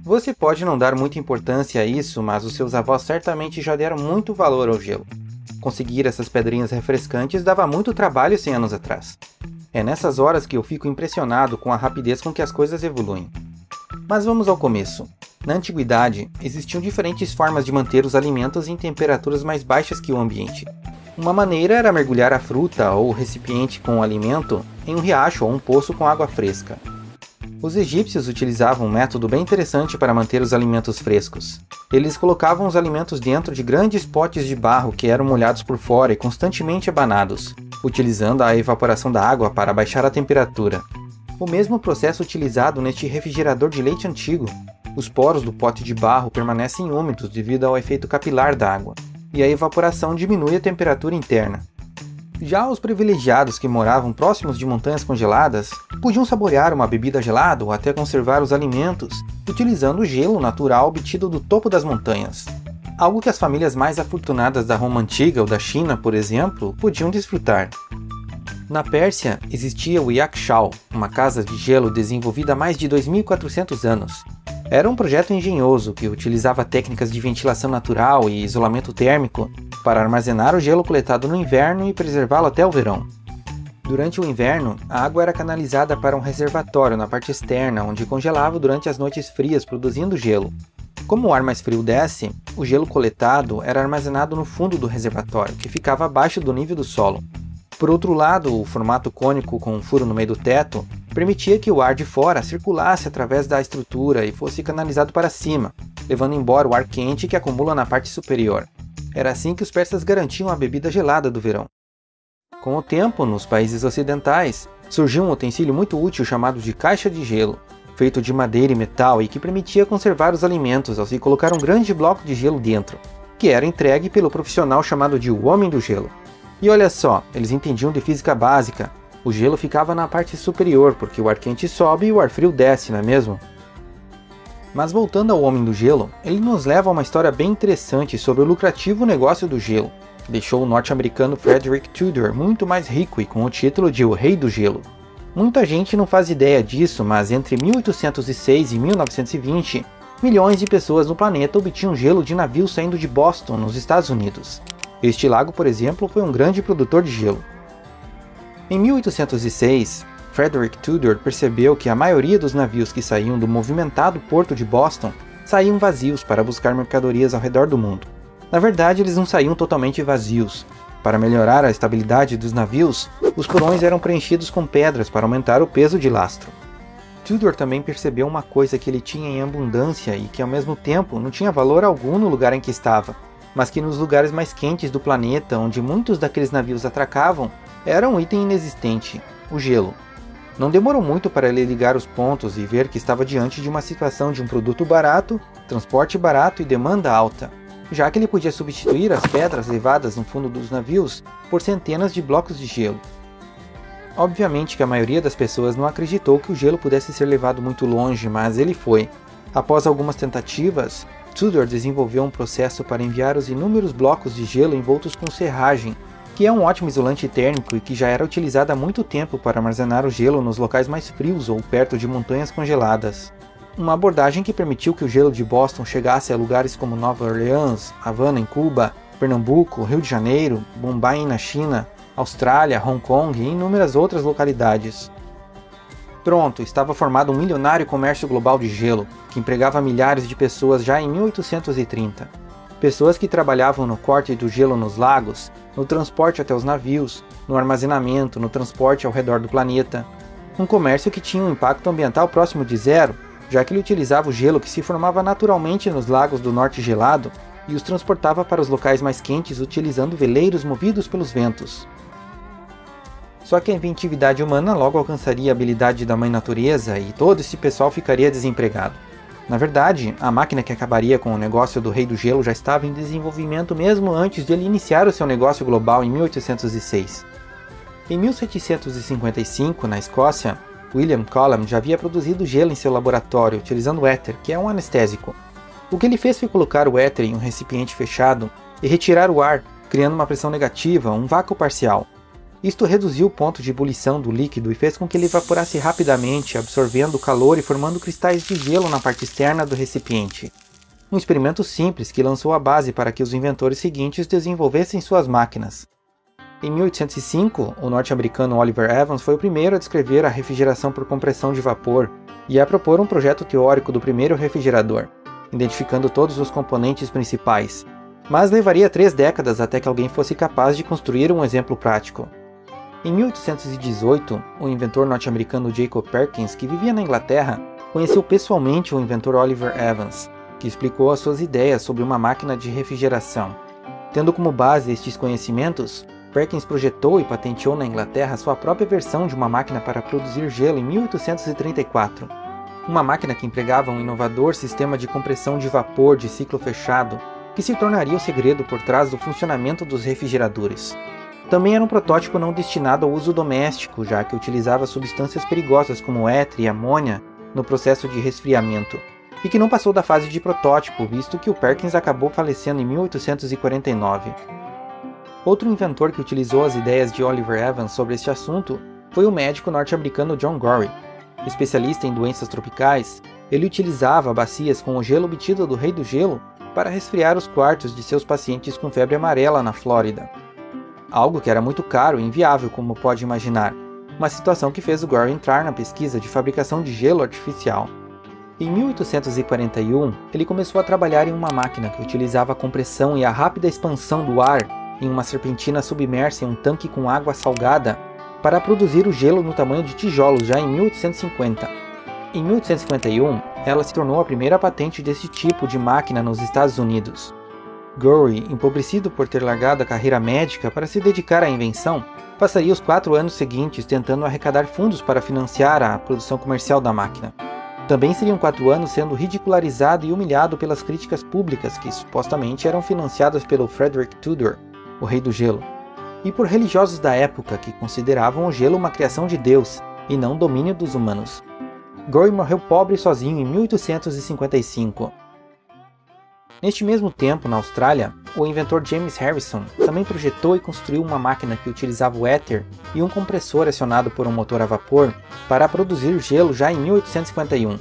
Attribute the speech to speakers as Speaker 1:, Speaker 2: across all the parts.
Speaker 1: Você pode não dar muita importância a isso, mas os seus avós certamente já deram muito valor ao gelo. Conseguir essas pedrinhas refrescantes dava muito trabalho 100 anos atrás. É nessas horas que eu fico impressionado com a rapidez com que as coisas evoluem. Mas vamos ao começo. Na antiguidade, existiam diferentes formas de manter os alimentos em temperaturas mais baixas que o ambiente. Uma maneira era mergulhar a fruta ou o recipiente com o alimento em um riacho ou um poço com água fresca. Os egípcios utilizavam um método bem interessante para manter os alimentos frescos. Eles colocavam os alimentos dentro de grandes potes de barro que eram molhados por fora e constantemente abanados, utilizando a evaporação da água para baixar a temperatura. O mesmo processo utilizado neste refrigerador de leite antigo. Os poros do pote de barro permanecem úmidos devido ao efeito capilar da água, e a evaporação diminui a temperatura interna. Já os privilegiados que moravam próximos de montanhas congeladas podiam saborear uma bebida gelada ou até conservar os alimentos utilizando o gelo natural obtido do topo das montanhas. Algo que as famílias mais afortunadas da Roma Antiga ou da China, por exemplo, podiam desfrutar. Na Pérsia existia o Yakshal, uma casa de gelo desenvolvida há mais de 2.400 anos. Era um projeto engenhoso que utilizava técnicas de ventilação natural e isolamento térmico para armazenar o gelo coletado no inverno e preservá-lo até o verão. Durante o inverno, a água era canalizada para um reservatório na parte externa, onde congelava durante as noites frias, produzindo gelo. Como o ar mais frio desce, o gelo coletado era armazenado no fundo do reservatório, que ficava abaixo do nível do solo. Por outro lado, o formato cônico com um furo no meio do teto permitia que o ar de fora circulasse através da estrutura e fosse canalizado para cima, levando embora o ar quente que acumula na parte superior. Era assim que os persas garantiam a bebida gelada do verão. Com o tempo, nos países ocidentais, surgiu um utensílio muito útil chamado de caixa de gelo, feito de madeira e metal e que permitia conservar os alimentos ao se colocar um grande bloco de gelo dentro, que era entregue pelo profissional chamado de o Homem do Gelo. E olha só, eles entendiam de física básica. O gelo ficava na parte superior, porque o ar quente sobe e o ar frio desce, não é mesmo? Mas voltando ao Homem do Gelo, ele nos leva a uma história bem interessante sobre o lucrativo negócio do gelo, que deixou o norte-americano Frederick Tudor muito mais rico e com o título de o Rei do Gelo. Muita gente não faz ideia disso, mas entre 1806 e 1920, milhões de pessoas no planeta obtinham gelo de navios saindo de Boston, nos Estados Unidos. Este lago, por exemplo, foi um grande produtor de gelo. Em 1806, Frederick Tudor percebeu que a maioria dos navios que saíam do movimentado porto de Boston saíam vazios para buscar mercadorias ao redor do mundo. Na verdade, eles não saíam totalmente vazios. Para melhorar a estabilidade dos navios, os porões eram preenchidos com pedras para aumentar o peso de lastro. Tudor também percebeu uma coisa que ele tinha em abundância e que ao mesmo tempo não tinha valor algum no lugar em que estava, mas que nos lugares mais quentes do planeta, onde muitos daqueles navios atracavam, era um item inexistente: o gelo. Não demorou muito para ele ligar os pontos e ver que estava diante de uma situação de um produto barato, transporte barato e demanda alta, já que ele podia substituir as pedras levadas no fundo dos navios por centenas de blocos de gelo. Obviamente que a maioria das pessoas não acreditou que o gelo pudesse ser levado muito longe, mas ele foi. Após algumas tentativas, Tudor desenvolveu um processo para enviar os inúmeros blocos de gelo envoltos com serragem, que é um ótimo isolante térmico e que já era utilizado há muito tempo para armazenar o gelo nos locais mais frios ou perto de montanhas congeladas. Uma abordagem que permitiu que o gelo de Boston chegasse a lugares como Nova Orleans, Havana em Cuba, Pernambuco, Rio de Janeiro, Bombai na China, Austrália, Hong Kong e inúmeras outras localidades. Pronto, estava formado um milionário comércio global de gelo, que empregava milhares de pessoas já em 1830. Pessoas que trabalhavam no corte do gelo nos lagos, no transporte até os navios, no armazenamento, no transporte ao redor do planeta. Um comércio que tinha um impacto ambiental próximo de zero, já que ele utilizava o gelo que se formava naturalmente nos lagos do norte gelado e os transportava para os locais mais quentes utilizando veleiros movidos pelos ventos. Só que a inventividade humana logo alcançaria a habilidade da mãe natureza e todo esse pessoal ficaria desempregado. Na verdade, a máquina que acabaria com o negócio do Rei do Gelo já estava em desenvolvimento mesmo antes de ele iniciar o seu negócio global em 1806. Em 1755, na Escócia, William Cullen já havia produzido gelo em seu laboratório utilizando éter, que é um anestésico. O que ele fez foi colocar o éter em um recipiente fechado e retirar o ar, criando uma pressão negativa, um vácuo parcial. Isto reduziu o ponto de ebulição do líquido e fez com que ele evaporasse rapidamente, absorvendo o calor e formando cristais de gelo na parte externa do recipiente. Um experimento simples que lançou a base para que os inventores seguintes desenvolvessem suas máquinas. Em 1805, o norte-americano Oliver Evans foi o primeiro a descrever a refrigeração por compressão de vapor e a propor um projeto teórico do primeiro refrigerador, identificando todos os componentes principais. Mas levaria 3 décadas até que alguém fosse capaz de construir um exemplo prático. Em 1818, o inventor norte-americano Jacob Perkins, que vivia na Inglaterra, conheceu pessoalmente o inventor Oliver Evans, que explicou as suas ideias sobre uma máquina de refrigeração. Tendo como base estes conhecimentos, Perkins projetou e patenteou na Inglaterra sua própria versão de uma máquina para produzir gelo em 1834. Uma máquina que empregava um inovador sistema de compressão de vapor de ciclo fechado, que se tornaria o segredo por trás do funcionamento dos refrigeradores. Também era um protótipo não destinado ao uso doméstico, já que utilizava substâncias perigosas como éter e amônia no processo de resfriamento, e que não passou da fase de protótipo, visto que o Perkins acabou falecendo em 1849. Outro inventor que utilizou as ideias de Oliver Evans sobre este assunto foi o médico norte-americano John Gorrie. Especialista em doenças tropicais, ele utilizava bacias com o gelo obtido do Rei do Gelo para resfriar os quartos de seus pacientes com febre amarela na Flórida. Algo que era muito caro e inviável, como pode imaginar, uma situação que fez o Gorrie entrar na pesquisa de fabricação de gelo artificial. Em 1841, ele começou a trabalhar em uma máquina que utilizava a compressão e a rápida expansão do ar em uma serpentina submersa em um tanque com água salgada para produzir o gelo no tamanho de tijolos já em 1850. Em 1851, ela se tornou a primeira patente desse tipo de máquina nos Estados Unidos. Gorrie, empobrecido por ter largado a carreira médica para se dedicar à invenção, passaria os 4 anos seguintes tentando arrecadar fundos para financiar a produção comercial da máquina. Também seriam 4 anos sendo ridicularizado e humilhado pelas críticas públicas que supostamente eram financiadas pelo Frederick Tudor, o Rei do Gelo, e por religiosos da época que consideravam o gelo uma criação de Deus e não domínio dos humanos. Gorrie morreu pobre e sozinho em 1855. Neste mesmo tempo, na Austrália, o inventor James Harrison também projetou e construiu uma máquina que utilizava o éter e um compressor acionado por um motor a vapor para produzir gelo já em 1851.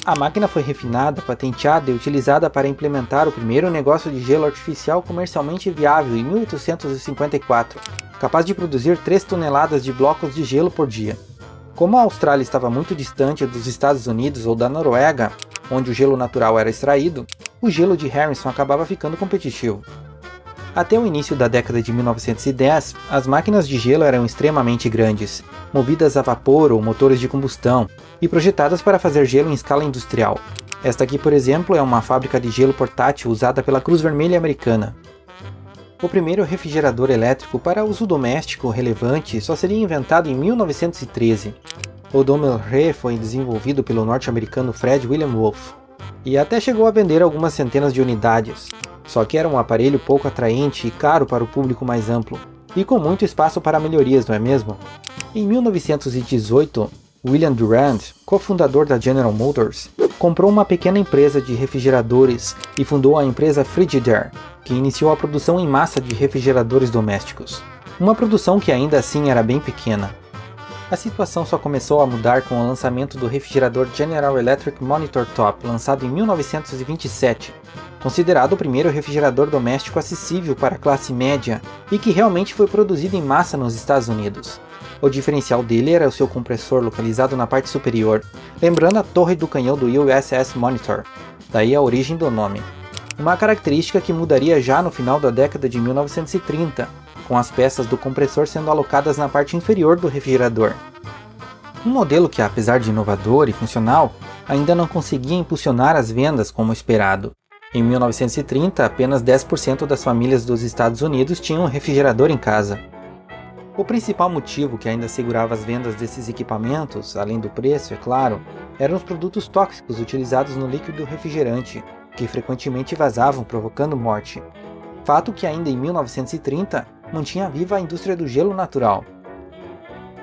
Speaker 1: A máquina foi refinada, patenteada e utilizada para implementar o primeiro negócio de gelo artificial comercialmente viável em 1854, capaz de produzir 3 toneladas de blocos de gelo por dia. Como a Austrália estava muito distante dos Estados Unidos ou da Noruega, onde o gelo natural era extraído, o gelo de Harrison acabava ficando competitivo. Até o início da década de 1910, as máquinas de gelo eram extremamente grandes, movidas a vapor ou motores de combustão, e projetadas para fazer gelo em escala industrial. Esta aqui, por exemplo, é uma fábrica de gelo portátil usada pela Cruz Vermelha Americana. O primeiro refrigerador elétrico para uso doméstico relevante só seria inventado em 1913. O Domelre foi desenvolvido pelo norte-americano Fred William Wolf, e até chegou a vender algumas centenas de unidades, só que era um aparelho pouco atraente e caro para o público mais amplo, e com muito espaço para melhorias, não é mesmo? Em 1918, William Durand, cofundador da General Motors, comprou uma pequena empresa de refrigeradores e fundou a empresa Frigidaire, que iniciou a produção em massa de refrigeradores domésticos. Uma produção que ainda assim era bem pequena. A situação só começou a mudar com o lançamento do refrigerador General Electric Monitor Top, lançado em 1927, considerado o primeiro refrigerador doméstico acessível para a classe média e que realmente foi produzido em massa nos Estados Unidos. O diferencial dele era o seu compressor localizado na parte superior, lembrando a torre do canhão do USS Monitor, daí a origem do nome. Uma característica que mudaria já no final da década de 1930, com as peças do compressor sendo alocadas na parte inferior do refrigerador. Um modelo que, apesar de inovador e funcional, ainda não conseguia impulsionar as vendas como esperado. Em 1930, apenas 10% das famílias dos Estados Unidos tinham um refrigerador em casa. O principal motivo que ainda segurava as vendas desses equipamentos, além do preço, é claro, eram os produtos tóxicos utilizados no líquido refrigerante, que frequentemente vazavam, provocando morte. Fato que ainda em 1930 mantinha viva a indústria do gelo natural.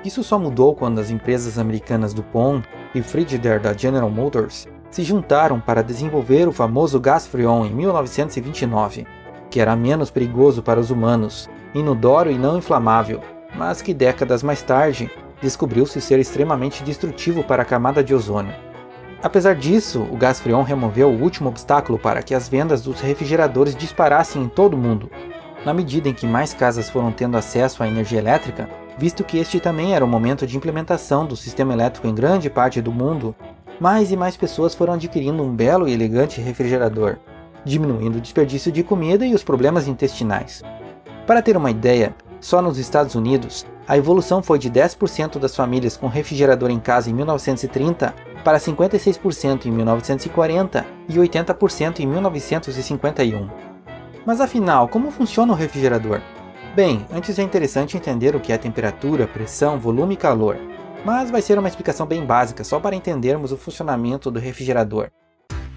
Speaker 1: Isso só mudou quando as empresas americanas DuPont e Frigidaire da General Motors se juntaram para desenvolver o famoso gás Freon em 1929, que era menos perigoso para os humanos, inodoro e não inflamável, mas que décadas mais tarde descobriu-se ser extremamente destrutivo para a camada de ozônio. Apesar disso, o gás Freon removeu o último obstáculo para que as vendas dos refrigeradores disparassem em todo o mundo. Na medida em que mais casas foram tendo acesso à energia elétrica, visto que este também era o momento de implementação do sistema elétrico em grande parte do mundo, mais e mais pessoas foram adquirindo um belo e elegante refrigerador, diminuindo o desperdício de comida e os problemas intestinais. Para ter uma ideia, só nos Estados Unidos, a evolução foi de 10% das famílias com refrigerador em casa em 1930 para 56% em 1940 e 80% em 1951. Mas afinal, como funciona o refrigerador? Bem, antes é interessante entender o que é temperatura, pressão, volume e calor, mas vai ser uma explicação bem básica só para entendermos o funcionamento do refrigerador.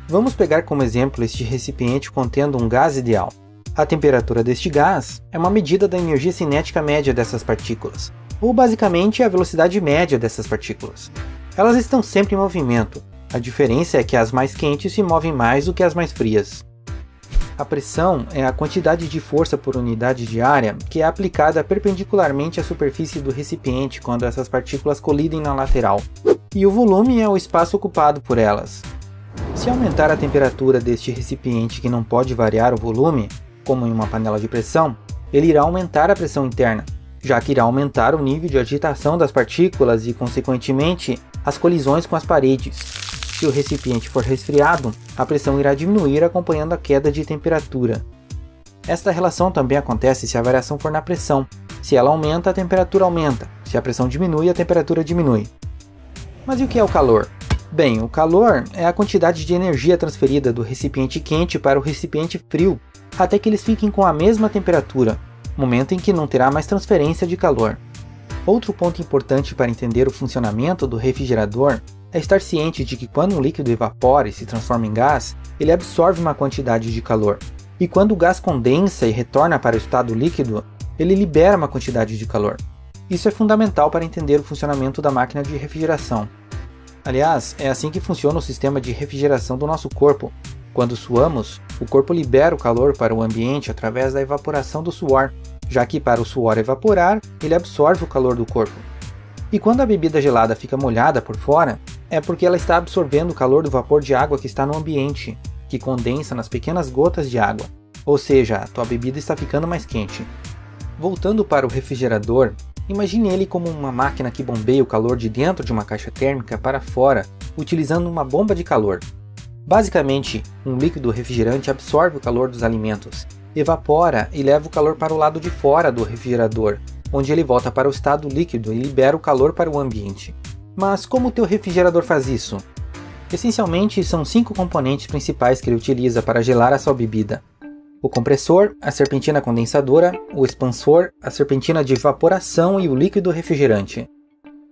Speaker 1: Vamos pegar como exemplo este recipiente contendo um gás ideal. A temperatura deste gás é uma medida da energia cinética média dessas partículas, ou basicamente a velocidade média dessas partículas. Elas estão sempre em movimento, a diferença é que as mais quentes se movem mais do que as mais frias. A pressão é a quantidade de força por unidade de área que é aplicada perpendicularmente à superfície do recipiente quando essas partículas colidem na lateral, e o volume é o espaço ocupado por elas. Se aumentar a temperatura deste recipiente que não pode variar o volume, como em uma panela de pressão, ele irá aumentar a pressão interna, já que irá aumentar o nível de agitação das partículas e, consequentemente, as colisões com as paredes. Se o recipiente for resfriado, a pressão irá diminuir acompanhando a queda de temperatura. Esta relação também acontece se a variação for na pressão. Se ela aumenta, a temperatura aumenta. Se a pressão diminui, a temperatura diminui. Mas e o que é o calor? Bem, o calor é a quantidade de energia transferida do recipiente quente para o recipiente frio, até que eles fiquem com a mesma temperatura, momento em que não terá mais transferência de calor. Outro ponto importante para entender o funcionamento do refrigerador é estar ciente de que quando um líquido evapora e se transforma em gás, ele absorve uma quantidade de calor, e quando o gás condensa e retorna para o estado líquido, ele libera uma quantidade de calor. Isso é fundamental para entender o funcionamento da máquina de refrigeração. Aliás, é assim que funciona o sistema de refrigeração do nosso corpo. Quando suamos, o corpo libera o calor para o ambiente através da evaporação do suor, já que para o suor evaporar, ele absorve o calor do corpo. E quando a bebida gelada fica molhada por fora, é porque ela está absorvendo o calor do vapor de água que está no ambiente, que condensa nas pequenas gotas de água, ou seja, a tua bebida está ficando mais quente. Voltando para o refrigerador, imagine ele como uma máquina que bombeia o calor de dentro de uma caixa térmica para fora, utilizando uma bomba de calor. Basicamente, um líquido refrigerante absorve o calor dos alimentos, evapora e leva o calor para o lado de fora do refrigerador, onde ele volta para o estado líquido e libera o calor para o ambiente. Mas como o teu refrigerador faz isso? Essencialmente, são 5 componentes principais que ele utiliza para gelar a sua bebida: o compressor, a serpentina condensadora, o expansor, a serpentina de evaporação e o líquido refrigerante.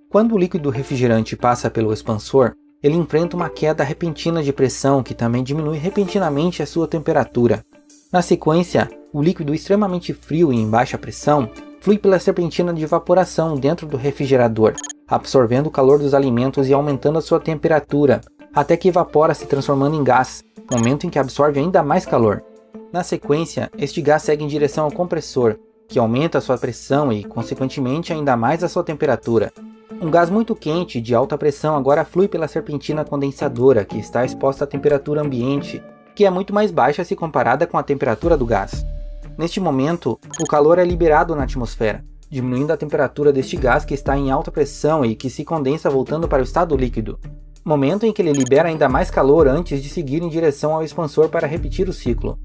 Speaker 1: Quando o líquido refrigerante passa pelo expansor, ele enfrenta uma queda repentina de pressão que também diminui repentinamente a sua temperatura. Na sequência, o líquido extremamente frio e em baixa pressão flui pela serpentina de evaporação dentro do refrigerador, absorvendo o calor dos alimentos e aumentando a sua temperatura, até que evapora se transformando em gás, momento em que absorve ainda mais calor. Na sequência, este gás segue em direção ao compressor, que aumenta a sua pressão e, consequentemente, ainda mais a sua temperatura. Um gás muito quente de alta pressão agora flui pela serpentina condensadora, que está exposta à temperatura ambiente, que é muito mais baixa se comparada com a temperatura do gás. Neste momento, o calor é liberado na atmosfera, diminuindo a temperatura deste gás que está em alta pressão e que se condensa voltando para o estado líquido, momento em que ele libera ainda mais calor antes de seguir em direção ao expansor para repetir o ciclo.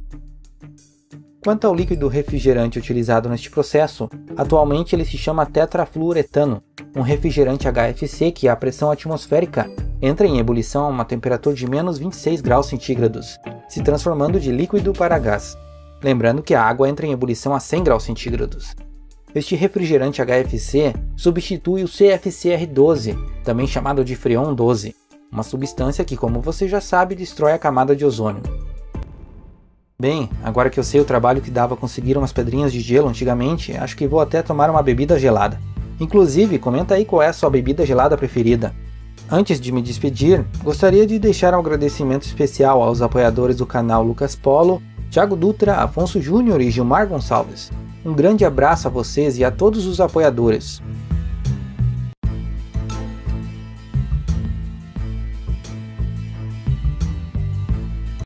Speaker 1: Quanto ao líquido refrigerante utilizado neste processo, atualmente ele se chama tetrafluoretano, um refrigerante HFC que a pressão atmosférica entra em ebulição a uma temperatura de menos 26 graus centígrados, se transformando de líquido para gás. Lembrando que a água entra em ebulição a 100 graus centígrados. Este refrigerante HFC substitui o CFCr12, também chamado de Freon 12, uma substância que, como você já sabe, destrói a camada de ozônio. Bem, agora que eu sei o trabalho que dava conseguir umas pedrinhas de gelo antigamente, acho que vou até tomar uma bebida gelada. Inclusive, comenta aí qual é a sua bebida gelada preferida. Antes de me despedir, gostaria de deixar um agradecimento especial aos apoiadores do canal Lucas Polo, Thiago Dutra, Afonso Júnior e Gilmar Gonçalves. Um grande abraço a vocês e a todos os apoiadores.